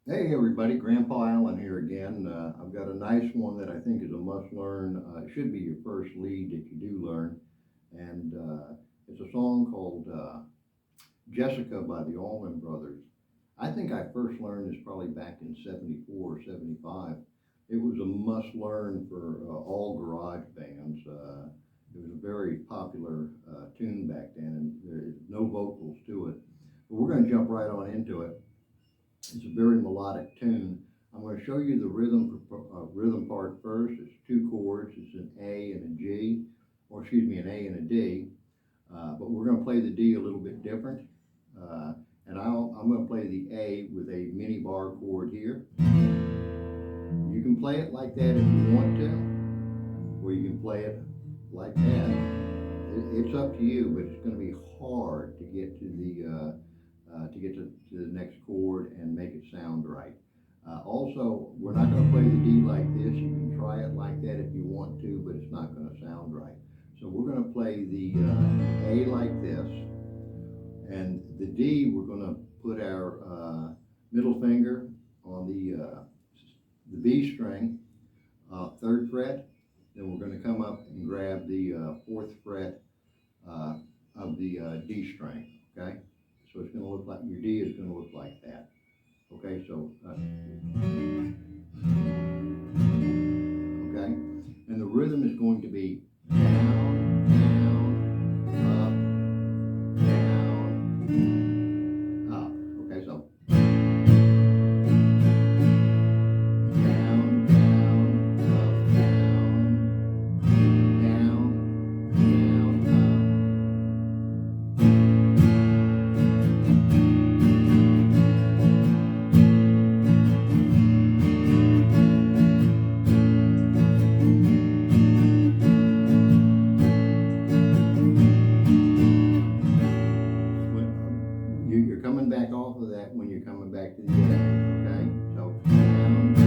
Hey everybody, Grandpa Allen here again. I've got a nice one that I think is a must learn. It should be your first lead that you do learn. And it's a song called Jessica by the Allman Brothers. I think I first learned this probably back in 74 or 75. It was a must learn for all garage bands. It was a very popular tune back then, and there's no vocals to it. But we're going to jump right on into it. It's a very melodic tune. I'm going to show you the rhythm part first. It's two chords. It's an A and a G, or excuse me, an A and a D. But we're going to play the D a little bit different. And I'm going to play the A with a mini bar chord here. You can play it like that if you want to, or you can play it like that. It's up to you, but it's going to be hard to get to the next chord and make it sound right. Also, we're not going to play the D like this. You can try it like that if you want to, but it's not going to sound right. So we're going to play the A like this, and the D, we're going to put our middle finger on the B string, 3rd fret. Then we're going to come up and grab the 4th fret of the D string, okay? So it's going to look like, your D is going to look like that. Okay, so, okay? And the rhythm is going to be down, down, up, okay? So, down, down, up, down, down, you're coming back off of that when you're coming back to the end, okay? So down, down,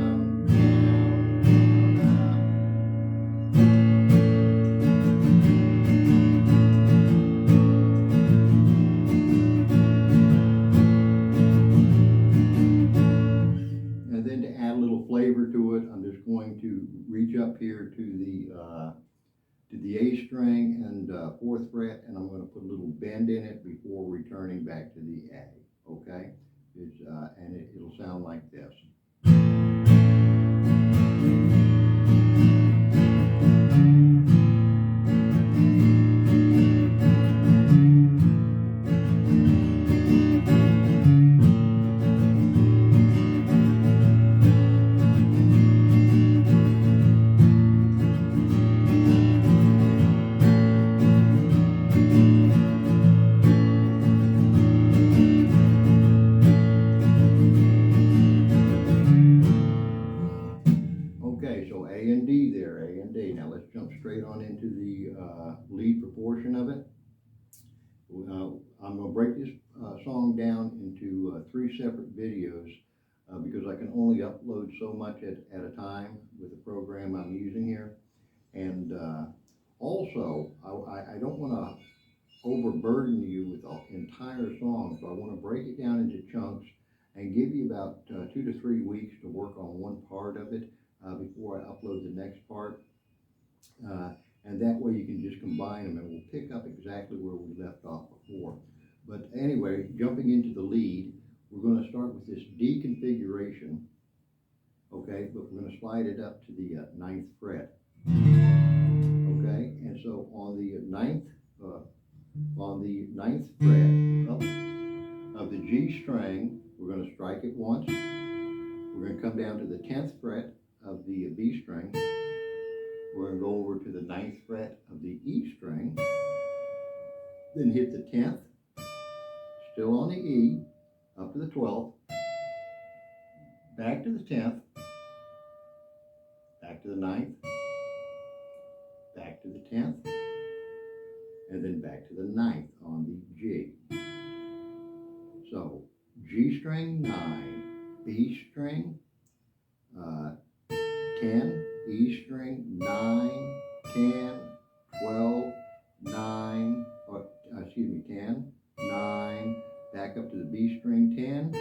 up, down, down, and then to add a little flavor to it, I'm just going to reach up here to the A string and 4th fret, and I'm going to put a little bend in it before returning back to the A, okay? It'll sound like this. Okay, so A and D there, A and D. Now let's jump straight on into the lead proportion of it. I'm going to break this song down into 3 separate videos because I can only upload so much at a time with the program I'm using here. And also, I don't want to overburden you with the entire song, so I want to break it down into chunks and give you about 2 to 3 weeks to work on one part of it before I upload the next part. And that way you can just combine them and we'll pick up exactly where we left off before. But anyway, jumping into the lead, we're going to start with this D configuration, okay, but we're going to slide it up to the 9th fret, okay, and so on the 9th fret of the G string, we're going to strike it once. We're going to come down to the 10th fret of the B string. We're going to go over to the 9th fret of the E string, then hit the 10th, still on the E, up to the 12th, back to the 10th, back to the 9th, back to the 10th, and then back to the 9th on the G. So G string 9, B string 10, E string 9, 10, 12, 9, 10, 9, back up to the B string 10,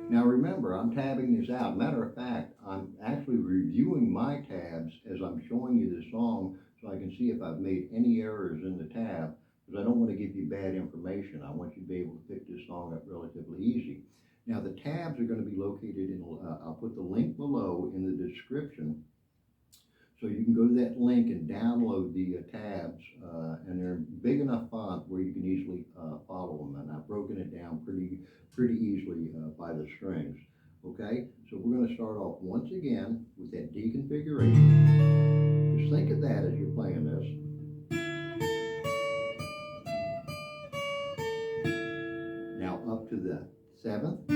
Now remember, I'm tabbing this out. Matter of fact, I'm actually reviewing my tabs as I'm showing you the song so I can see if I've made any errors in the tab, because I don't want to give you bad information. I want you to be able to pick this song up relatively easy. Now the tabs are going to be located in, I'll put the link below in the description, so you can go to that link and download the tabs, and they're big enough font where you can easily follow them. And I've broken it down pretty easily by the strings. Okay, so we're going to start off once again with that D configuration. Just think of that as you're playing this. Now up to the 7th,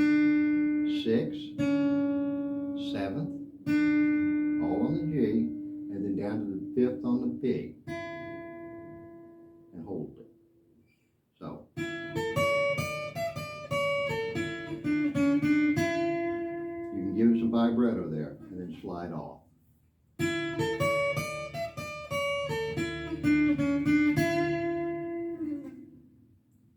6th, 7th, all on the G, and then down to the 5th on the B, and hold it. So. You can give it some vibrato there, and then slide off.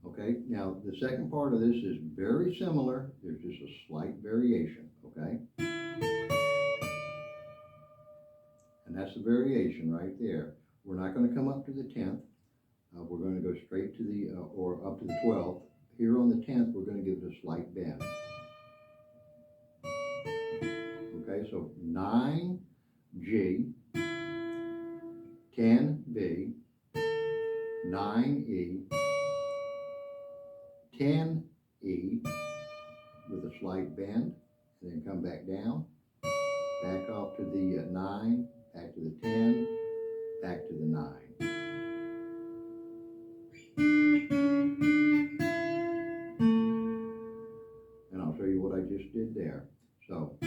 Okay, now the second part of this is very similar. There's just a slight variation, okay? And that's the variation right there. We're not going to come up to the 10th. We're going to go straight to the, or up to the 12th. Here on the 10th, we're going to give it a slight bend. Okay, so 9 G, 10 B, 9 E, 10 E with a slight bend, and then come back down, back off to the 9, back to the 10, back to the 9. And I'll show you what I just did there. So.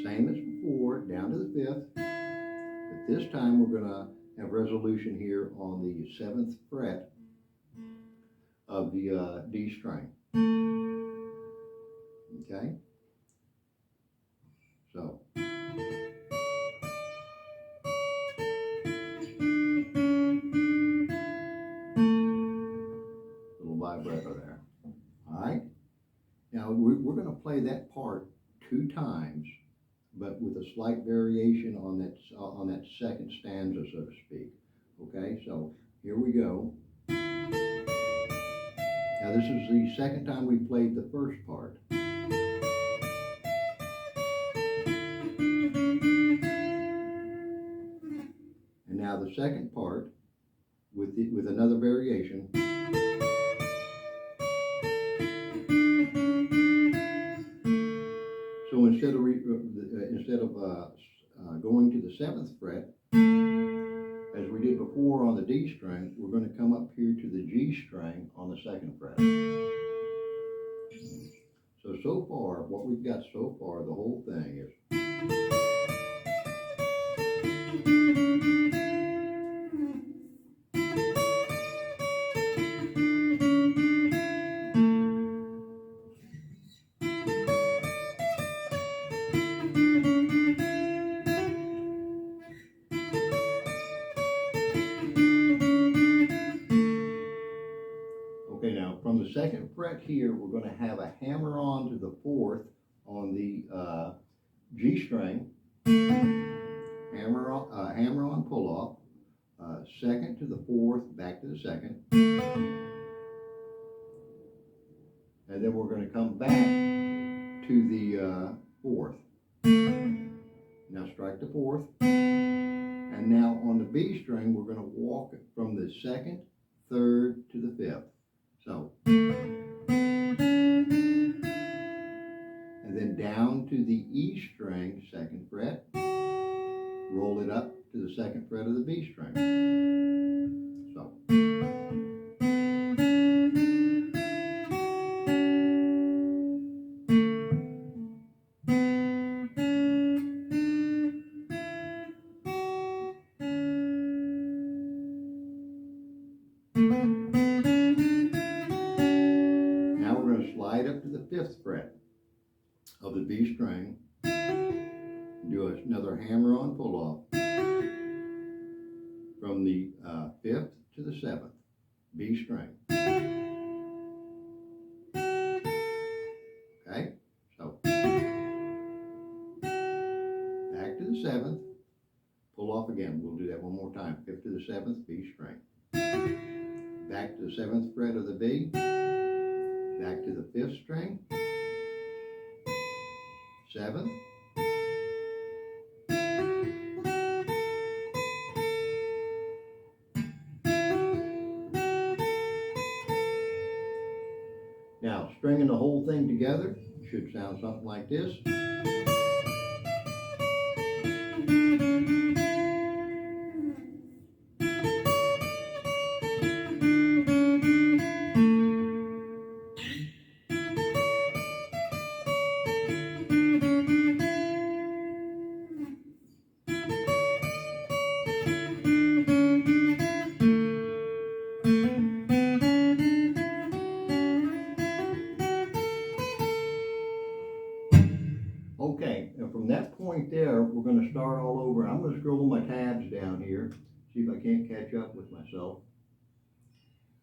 Same as before, down to the 5th, but this time we're going to have resolution here on the 7th fret of the D string. Okay? So. Little vibrato there. All right? Now we're going to play that part 2 times, but with a slight variation on that second stanza, so to speak. Okay, so here we go. Now this is the second time we played the first part. And now the second part with another variation. So instead of going to the 7th fret, as we did before on the D string, we're going to come up here to the G string on the 2nd fret. So far, what we've got so far, the whole thing is. Okay, now from the 2nd fret here, we're going to have a hammer on to the 4th on the G string, hammer on pull off, 2nd to the 4th, back to the 2nd, and then we're going to come back to the 4th. Now strike the 4th, and now on the B string, we're going to walk from the 2nd, 3rd to the 5th. So, and then down to the E string, 2nd fret, roll it up to the 2nd fret of the B string. So. Now we're going to slide up to the 5th fret of the B string, Do another hammer-on pull-off from the 5th to the 7th, B string. Okay, so back to the 7th, pull off again. We'll do that one more time. 5th to the 7th, B string. Back to the 7th fret of the B, back to the 5th string, 7th, now stringing the whole thing together should sound something like this. Okay, and from that point there, we're going to start all over. I'm going to scroll my tabs down here, see if I can't catch up with myself.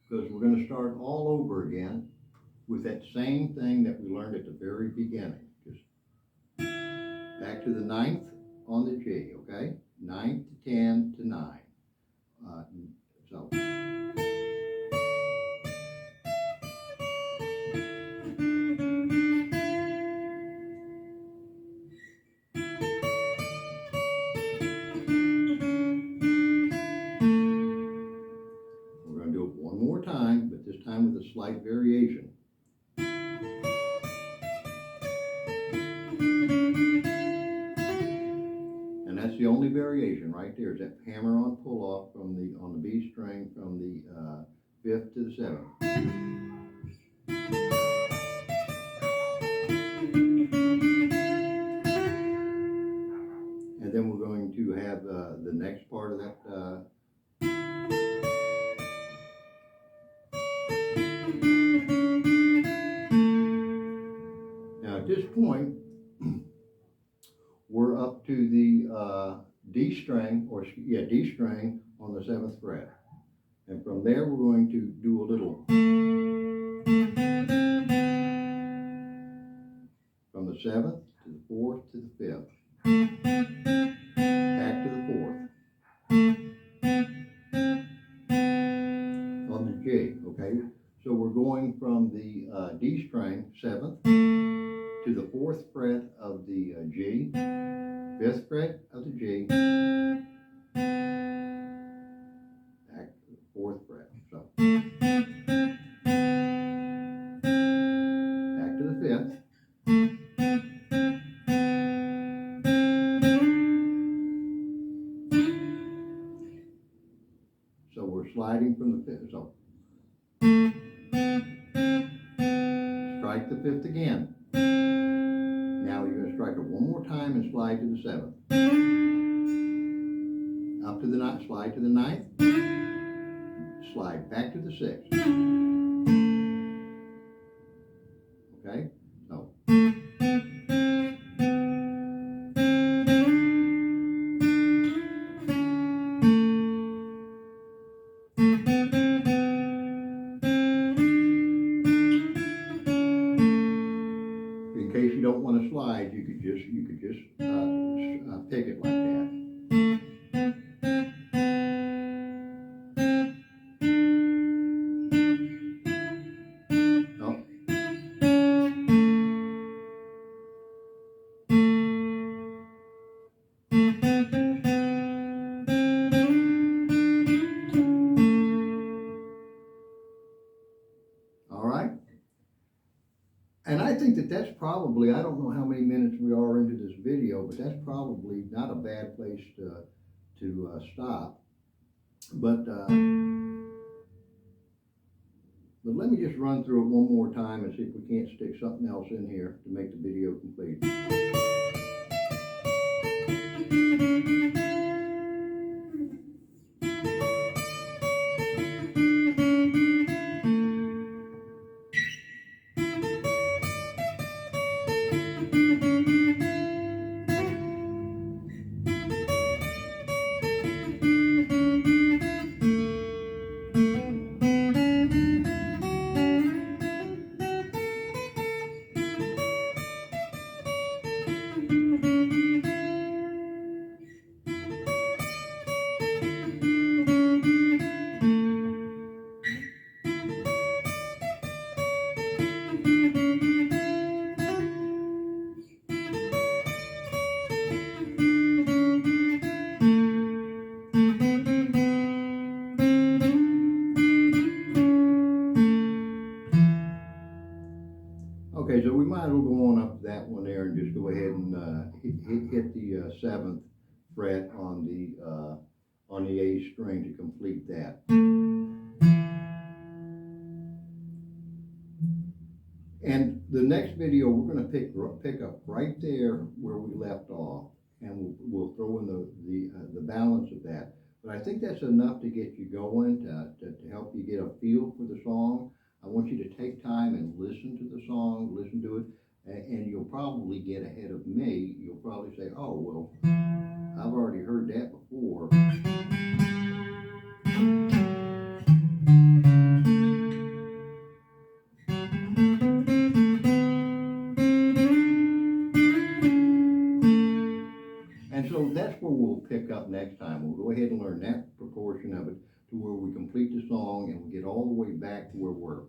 Because we're going to start all over again with that same thing that we learned at the very beginning. Just back to the 9th on the G, okay? 9th to 10 to 9. So. We're going to do it one more time, but this time with a slight variation. And that's the only variation right there, is that hammer-on pull-off from the on the B string from the 5th to the 7th. And then we're going to have the next part of that. Now at this point, we're up to the D string, D string on the 7th fret. And from there, we're going to do a little from the 7th to the 4th to the 5th, back to the 4th, on the G, okay? So we're going from the D string, 7th, to the 4th fret of the G, 5th fret of the G, back to the 4th fret. So back to the 5th. So we're sliding from the 5th. So strike the 5th again. Now you're going to strike it one more time and slide to the 7th. Up to the 9th, slide to the 9th, slide back to the 6th. Okay? So. In case you don't want to slide, you could just pick it like that. Oh. All right. And I think that that's probably, I don't know how many minutes we are into this video, but that's probably not a bad place to stop. But let me just run through it one more time and see if we can't stick something else in here to make the video complete. that one there and just go ahead and hit the 7th fret on the A string to complete that. And the next video, we're going to pick up right there where we left off, and we'll throw in the balance of that. But I think that's enough to get you going, to help you get a feel for the song. I want you to take time and listen to the song, listen to it, and you'll probably get ahead of me. You'll probably say, oh, well, I've already heard that before. And so that's where we'll pick up next time. We'll go ahead and learn that proportion of it to where we complete the song and we get all the way back to where we're.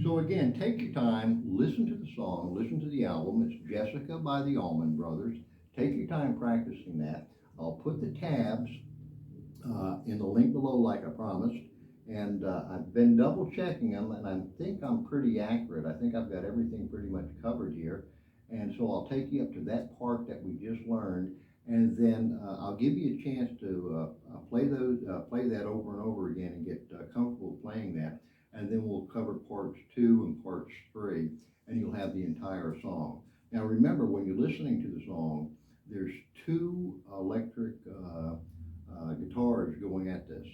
So again, take your time, listen to the song, listen to the album. It's Jessica by the Allman Brothers. Take your time practicing that. I'll put the tabs in the link below like I promised. And I've been double checking them, and I think I'm pretty accurate. I think I've got everything pretty much covered here. And so I'll take you up to that part that we just learned, and then I'll give you a chance to play that over and over again and get comfortable playing that. And then we'll cover parts 2 and parts 3, and you'll have the entire song. Now remember, when you're listening to the song, there's 2 electric guitars going at this.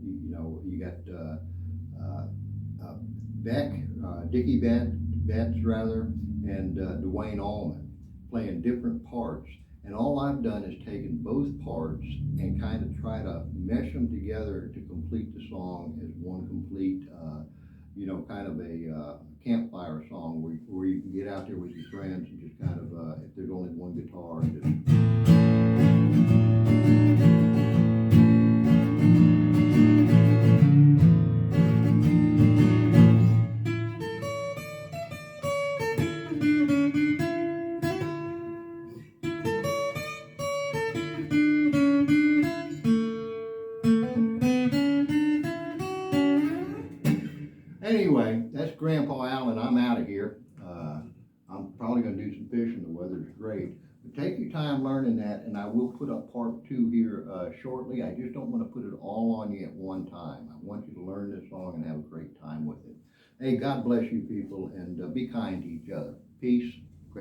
You got Dickie Betts rather, and Dwayne Allman playing different parts. And all I've done is taken both parts and kind of try to mesh them together to complete the song as one complete, kind of a campfire song where you can get out there with your friends and just kind of, if there's only one guitar, and just. Anyway, that's Grandpa Allen. I'm out of here. I'm probably going to do some fishing. The weather's great. But take your time learning that, and I will put up part 2 here shortly. I just don't want to put it all on you at one time. I want you to learn this song and have a great time with it. Hey, God bless you people, and be kind to each other. Peace.